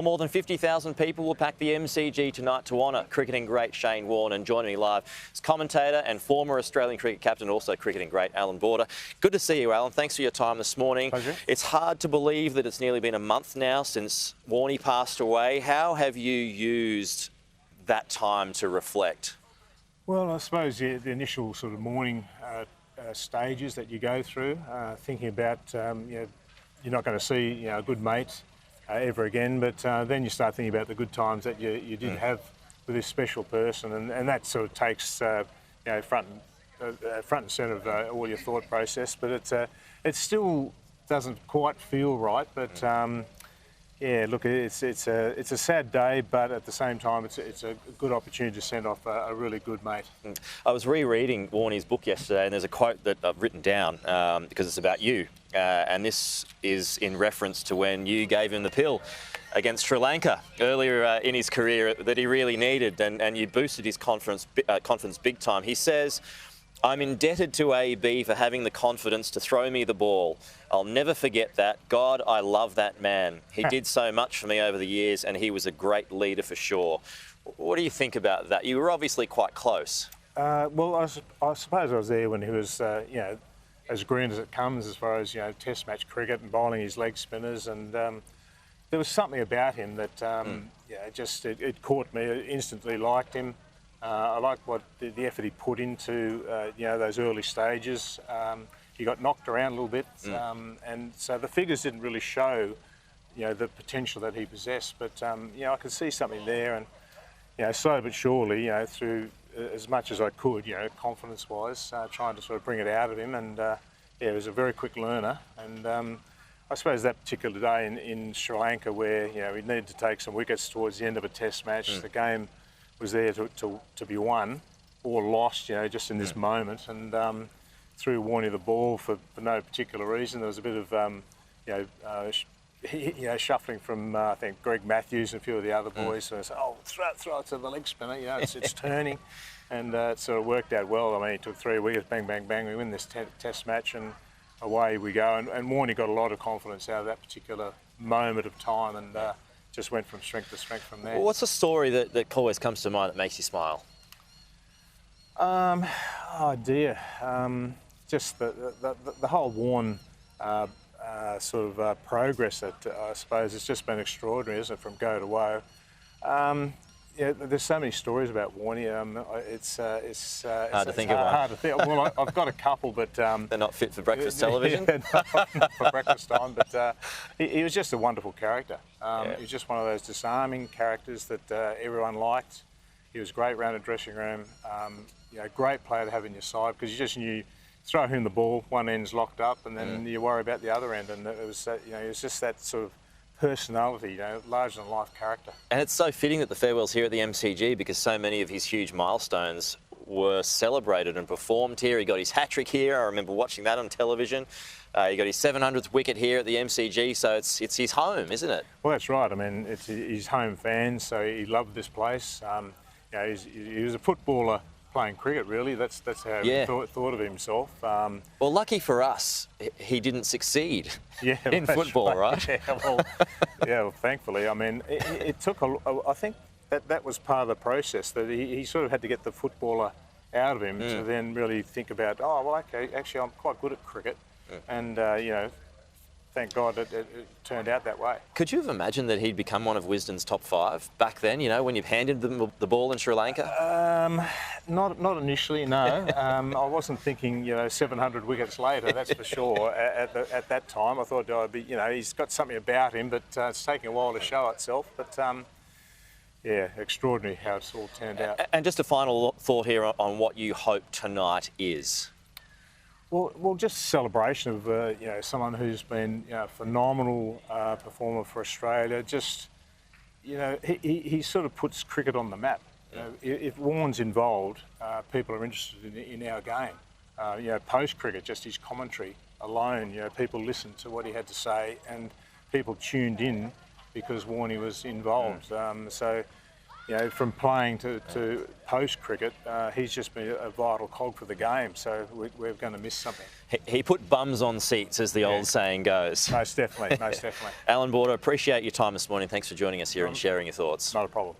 More than 50,000 people will pack the MCG tonight to honour cricketing great Shane Warne, and joining me live is commentator and former Australian cricket captain, also cricketing great Allan Border. Good to see you, Alan. Thanks for your time this morning. Pleasure. It's hard to believe that it's nearly been a month now since Warnie passed away. How have you used that time to reflect? Well, I suppose the initial sort of morning stages that you go through, thinking about you're not going to see a good mate ever again, but then you start thinking about the good times that you did have with this special person, and that sort of takes front and centre of all your thought process. But it still doesn't quite feel right. But yeah, look, it's a sad day, but at the same time, it's a good opportunity to send off a really good mate. I was rereading Warnie's book yesterday, and there's a quote that I've written down because it's about you, and this is in reference to when you gave him the pill against Sri Lanka earlier in his career that he really needed, and you boosted his confidence big time. He says, "I'm indebted to AB for having the confidence to throw me the ball. I'll never forget that. God, I love that man. He did so much for me over the years, and he was a great leader for sure." What do you think about that? You were obviously quite close. Well, I suppose I was there when he was, as green as it comes as far as, test match cricket and bowling his leg spinners, and there was something about him that, it caught me. I instantly liked him. I liked what the effort he put into, those early stages. He got knocked around a little bit, and so the figures didn't really show, the potential that he possessed. But I could see something there, and slow but surely, through as much as I could, confidence-wise, trying to sort of bring it out of him. And he was a very quick learner. And I suppose that particular day in Sri Lanka, where we needed to take some wickets towards the end of a Test match, the game was there to be won or lost, just in this moment, and threw Warnie the ball for no particular reason. There was a bit of shuffling from I think Greg Matthews and a few of the other boys. So I said, "Oh, throw it to the leg spinner. It's turning," and it sort of worked out well. I mean, he took 3 wickets, bang, bang, bang. We win this Test match, and away we go. And Warnie got a lot of confidence out of that particular moment of time, and just went from strength to strength from there. Well, what's a story that always comes to mind that makes you smile? Oh dear, just the whole Warne progress that I suppose it's just been extraordinary, isn't it, from go to woe. There's so many stories about Warnie. It's hard to think of one. Hard to think. Well, I've got a couple, but they're not fit for breakfast television. Not for breakfast time. But he was just a wonderful character. He was just one of those disarming characters that everyone liked. He was great around the dressing room. Great player to have in your side, because you just knew, throw him the ball, one end's locked up, and then you worry about the other end. And it was it was just that sort of personality, larger than life character. And it's so fitting that the farewell's here at the MCG, because so many of his huge milestones were celebrated and performed here. He got his hat-trick here. I remember watching that on television. He got his 700th wicket here at the MCG, so it's his home, isn't it? Well, that's right. I mean, it's his home fans, so he loved this place. He was a footballer playing cricket, really. That's how he thought of himself. Well, lucky for us, he didn't succeed in football, right? Well, thankfully. I mean, it took I think that was part of the process, that he sort of had to get the footballer out of him to then really think about, oh, well, okay, actually I'm quite good at cricket. And, thank God it turned out that way. Could you have imagined that he'd become one of Wisden's top 5 back then, when you've handed them the ball in Sri Lanka? Not initially, no. I wasn't thinking, 700 wickets later, that's for sure. At that time, I thought, he's got something about him, but it's taking a while to show itself. But extraordinary how it's all turned out. And just a final thought here on what you hope tonight is. Well, just a celebration of someone who's been a phenomenal performer for Australia. Just he sort of puts cricket on the map. If Warne's involved, people are interested in our game. Post cricket, just his commentary alone, people listened to what he had to say, and people tuned in because Warnie was involved. So you know, from playing to post cricket, he's just been a vital cog for the game. So we're going to miss something. He put bums on seats, as the old saying goes. Most definitely, most definitely. Allan Border, appreciate your time this morning. Thanks for joining us here and sharing your thoughts. Not a problem.